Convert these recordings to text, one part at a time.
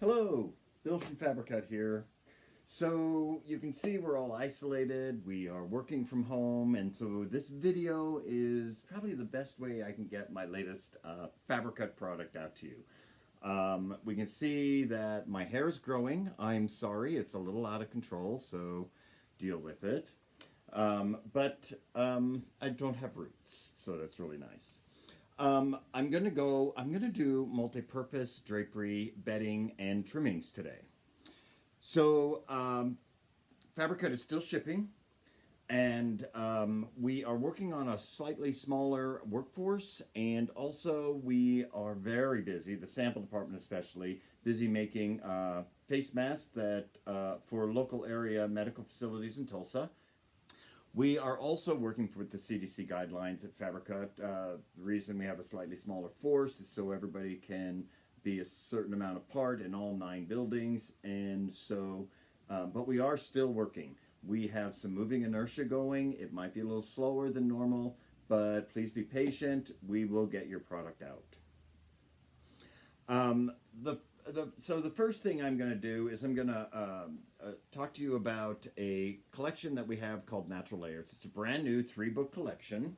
Hello, Bill from Fabricut here. So you can see we're all isolated, we are working from home, and so this video is probably the best way I can get my latest Fabricut product out to you. We can see that my hair is growing. I'm sorry, it's a little out of control, so deal with it. But I don't have roots, so that's really nice. I'm gonna do multi-purpose drapery, bedding, and trimmings today. So Fabricut is still shipping, and we are working on a slightly smaller workforce, and also we are very busy, the sample department especially, busy making face masks that for local area medical facilities in Tulsa. We are also working with the CDC guidelines at Fabricut. The reason we have a slightly smaller force is so everybody can be a certain amount apart in all 9 buildings. And so, but we are still working. We have some moving inertia going. It might be a little slower than normal, but please be patient. We will get your product out. So the first thing I'm going to do is I'm going to talk to you about a collection that we have called Natural Layers. It's a brand new 3-book collection,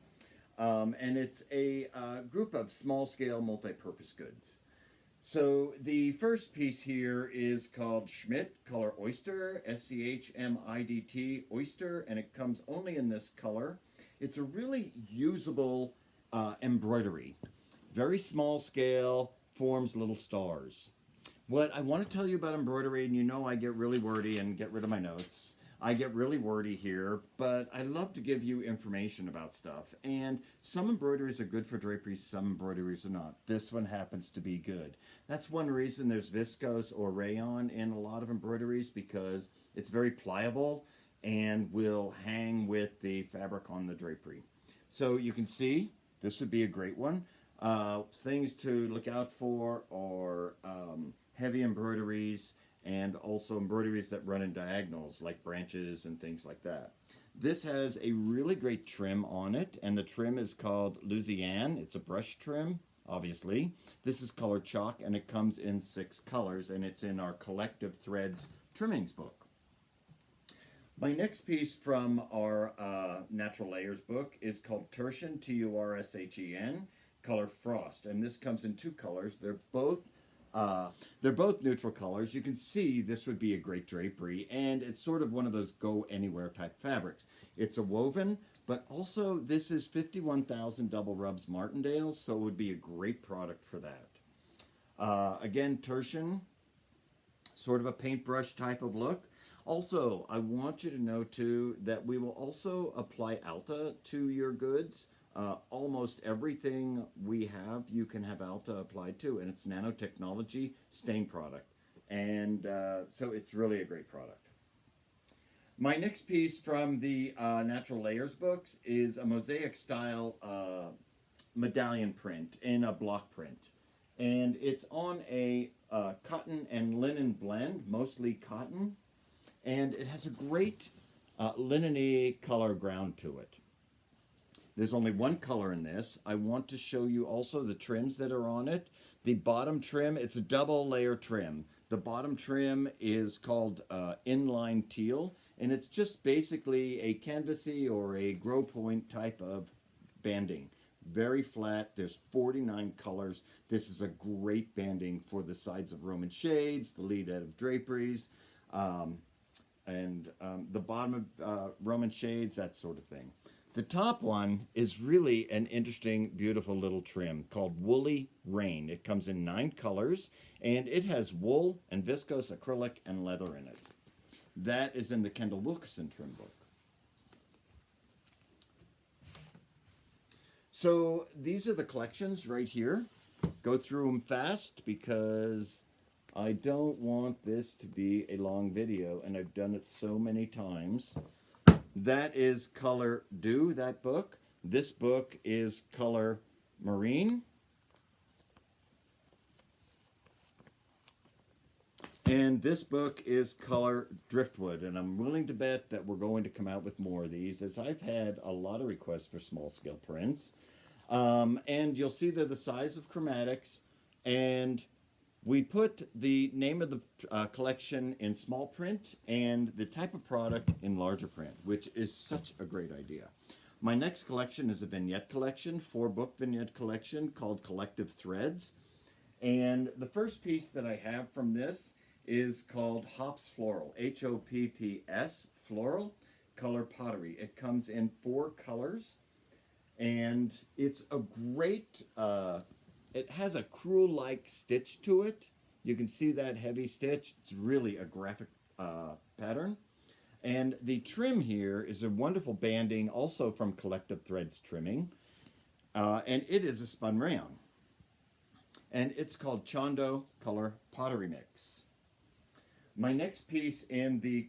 and it's a group of small-scale multi-purpose goods. So the first piece here is called Schmidt Color Oyster, SCHMIDT Oyster, and it comes only in this color. It's a really usable embroidery. Very small scale, forms little stars. What I want to tell you about embroidery, and you know I get really wordy and get rid of my notes. I get really wordy here, but I love to give you information about stuff. And some embroideries are good for draperies, some embroideries are not. This one happens to be good. That's one reason there's viscose or rayon in a lot of embroideries, because it's very pliable and will hang with the fabric on the drapery. So you can see this would be a great one. Things to look out for are heavy embroideries, and also embroideries that run in diagonals like branches and things like that. This has a really great trim on it, and the trim is called Louisiane. It's a brush trim, obviously. This is color chalk, and it comes in 6 colors, and it's in our Collective Threads Trimmings book. My next piece from our Natural Layers book is called Turshen, T-U-R-S-H-E-N, color Frost, and this comes in 2 colors. They're both neutral colors. You can see this would be a great drapery, and it's sort of one of those go anywhere type fabrics. It's a woven, but also this is 51,000 double rubs Martindale, so it would be a great product for that. Again, Turshen, sort of a paintbrush type of look. Also, I want you to know too that we will also apply Alta to your goods. Almost everything we have, you can have Alta applied to, and it's nanotechnology stain product. And so it's really a great product. My next piece from the Natural Layers books is a mosaic style medallion print in a block print. And it's on a cotton and linen blend, mostly cotton. And it has a great linen-y color ground to it. There's only one color in this. I want to show you also the trims that are on it. The bottom trim, it's a double layer trim. The bottom trim is called inline teal, and it's just basically a canvasy or a grow point type of banding. Very flat. There's 49 colors. This is a great banding for the sides of Roman shades, the lead out of draperies, and the bottom of Roman shades, that sort of thing. The top one is really an interesting, beautiful little trim called Woolly Rain. It comes in 9 colors, and it has wool and viscose, acrylic, and leather in it. That is in the Kendall Wilkinson trim book. So these are the collections right here. Go through them fast because I don't want this to be a long video, and I've done it so many times. That is Color Dew, that book. This book is Color Marine. And this book is Color Driftwood. And I'm willing to bet that we're going to come out with more of these, as I've had a lot of requests for small scale prints. And you'll see they're the size of chromatics, and We put the name of the collection in small print and the type of product in larger print, which is such a great idea. My next collection is a vignette collection, 4-book vignette collection called Collective Threads. And the first piece that I have from this is called Hops Floral, Hopps Floral Color Pottery. It comes in 4 colors, and it's a great, it has a crewel-like stitch to it. You can see that heavy stitch. It's really a graphic pattern. And the trim here is a wonderful banding, also from Collective Threads Trimming. And it is a spun rayon. And it's called Chondo Color Pottery Mix. My next piece in the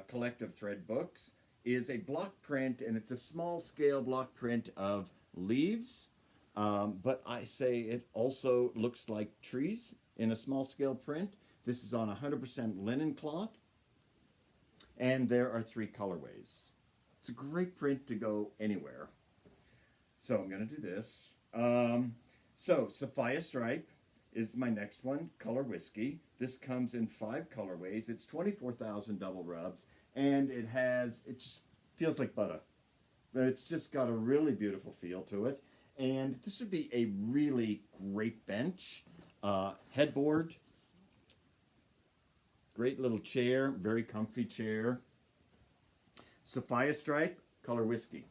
Collective Thread books is a block print, and it's a small scale block print of leaves. But I say it also looks like trees in a small scale print. This is on 100% linen cloth. And there are 3 colorways. It's a great print to go anywhere. So I'm going to do this. So Sapphire Stripe is my next one, Color Whiskey. This comes in 5 colorways. It's 24,000 double rubs, and it just feels like butter. But it's just got a really beautiful feel to it. And this would be a really great bench, headboard, great little chair, very comfy chair. Sapphire Stripe, Color Whiskey.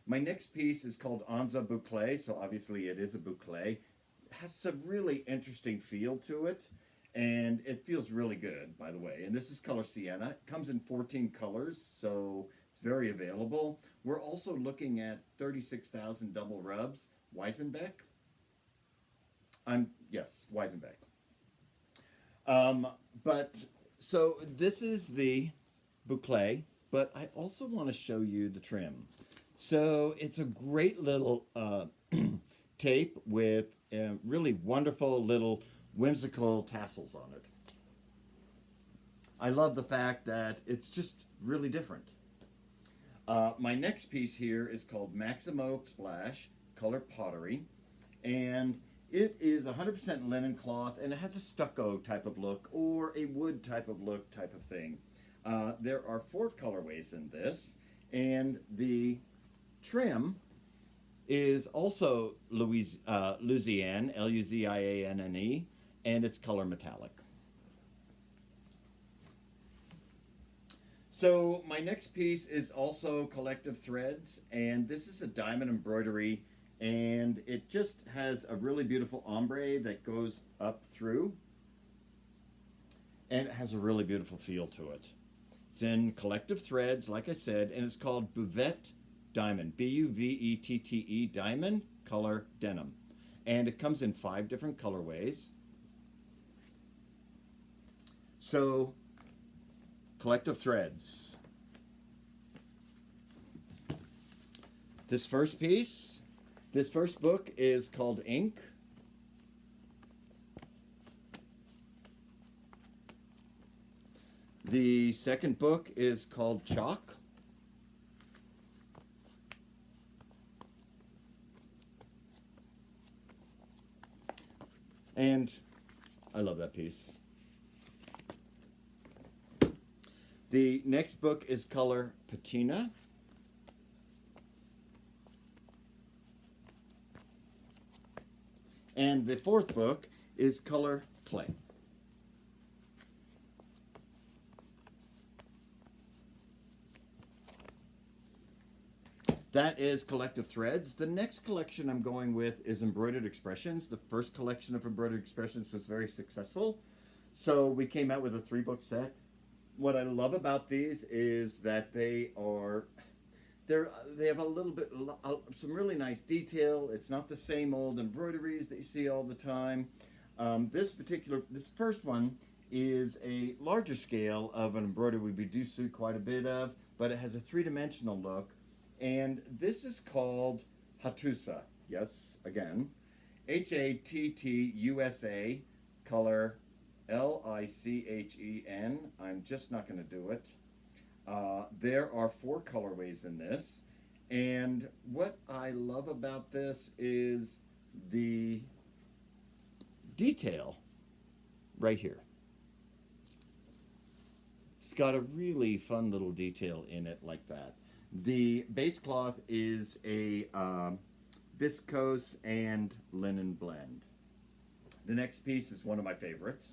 My next piece is called Anza Boucle, so obviously it is a boucle. It has a really interesting feel to it, and it feels really good, by the way. And this is color Sienna. It comes in 14 colors, so it's very available. We're also looking at 36,000 double rubs, Weizenbeck. Yes, Weizenbeck. So this is the boucle, but I also want to show you the trim. So it's a great little tape with really wonderful little whimsical tassels on it. I love the fact that it's just really different. My next piece here is called Maximo Splash Color Pottery, and it is 100% linen cloth, and it has a stucco type of look or a wood type of look type of thing. There are 4 colorways in this, and the trim is also Luzianne, Luzianne, and it's color metallic. So my next piece is also Collective Threads, and this is a diamond embroidery, and it just has a really beautiful ombre that goes up through, and it has a really beautiful feel to it. It's in Collective Threads, like I said, and it's called Buvette Diamond, B-U-V-E-T-T-E Diamond Color Denim. And it comes in 5 different colorways. So, Collective Threads. This first piece, this first book is called Ink. The second book is called Chalk. And I love that piece. The next book is Color Patina. And the 4th book is Color Clay. That is Collective Threads. The next collection I'm going with is Embroidered Expressions. The first collection of Embroidered Expressions was very successful, so we came out with a 3-book set. What I love about these is that they have a little bit, some really nice detail. It's not the same old embroideries that you see all the time. This first one is a larger scale of an embroidery we do see quite a bit of, but it has a 3-dimensional look. And this is called Hattusa. Yes, again. Hattusa, color Lichen. I'm just not going to do it. There are 4 colorways in this. And what I love about this is the detail right here. It's got a really fun little detail in it like that. The base cloth is a viscose and linen blend. The next piece is one of my favorites.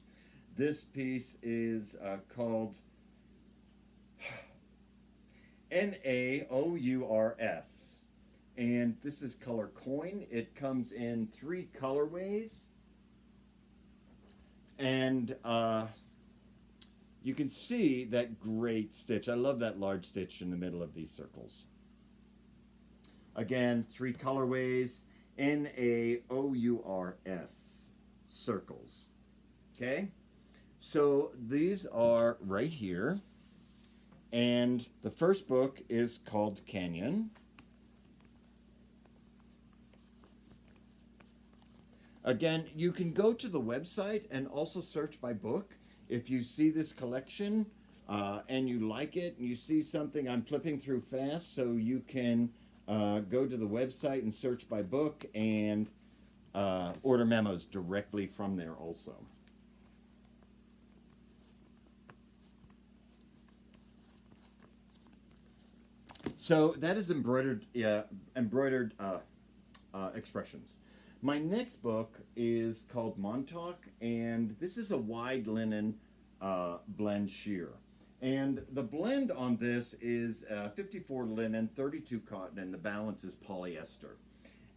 This piece is called Naours, and this is color coin. It comes in 3 colorways, and you can see that great stitch. I love that large stitch in the middle of these circles. Again, 3 colorways, Naours circles. Okay, so these are right here, and the first book is called Canyon. Again, you can go to the website and also search by book. If you see this collection and you like it and you see something, I'm flipping through fast, so you can go to the website and search by book and order memos directly from there also. So that is embroidered expressions. My next book is called Montauk, and this is a wide linen blend sheer. And the blend on this is 54 linen, 32 cotton, and the balance is polyester.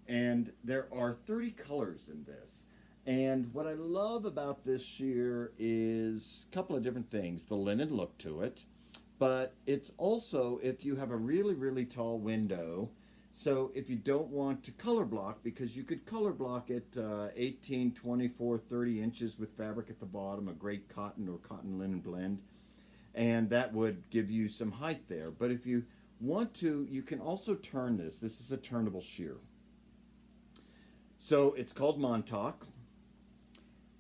And there are 30 colors in this. And what I love about this sheer is a couple of different things. The linen look to it, but it's also, if you have a really, really tall window, so if you don't want to color block, because you could color block it 18, 24, 30 inches with fabric at the bottom, a great cotton or cotton linen blend, and that would give you some height there. But if you want to, you can also turn this. This is a turnable sheer. So it's called Montauk.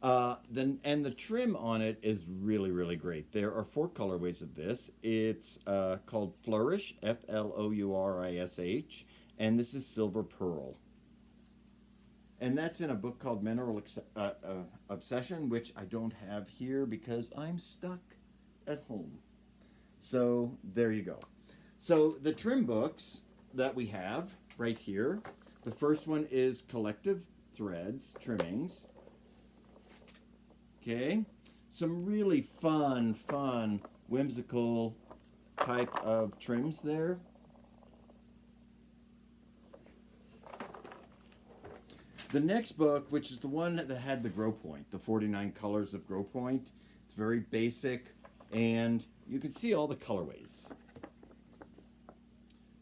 And the trim on it is really, really great. There are 4 colorways of this. It's called Flourish, Flourish, and this is Silver Pearl. And that's in a book called Mineral Obsession, which I don't have here because I'm stuck at home. So there you go. So the trim books that we have right here, the first one is Collective Threads Trimmings. Okay, some really fun, whimsical type of trims there. The next book, which is the one that had the Grow Point, the 49 colors of Grow Point. It's very basic, and you can see all the colorways.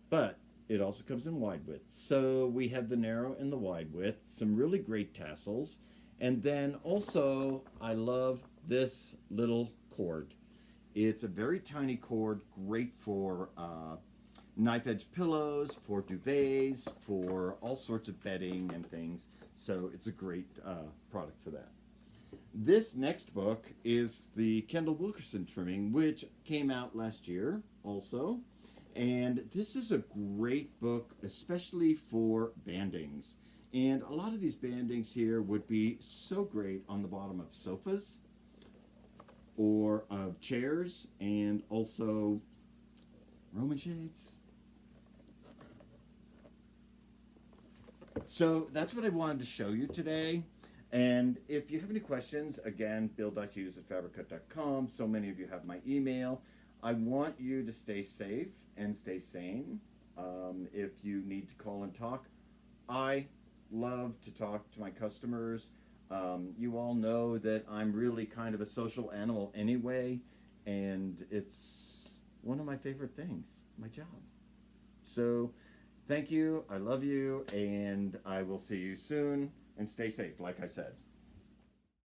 But it also comes in wide width. So we have the narrow and the wide width, some really great tassels. And then also, I love this little cord. It's a very tiny cord, great for knife edge pillows, for duvets, for all sorts of bedding and things. So it's a great product for that. This next book is the Kendall Wilkerson trimming, which came out last year also. And this is a great book, especially for bandings. And a lot of these bandings here would be so great on the bottom of sofas or of chairs, and also Roman shades. So that's what I wanted to show you today. And if you have any questions, again, bill.hughes@fabricut.com. So many of you have my email. I want you to stay safe and stay sane. If you need to call and talk, I love to talk to my customers. You all know that I'm really kind of a social animal anyway, and it's one of my favorite things, my job. So thank you, I love you, and I will see you soon, and stay safe, like I said.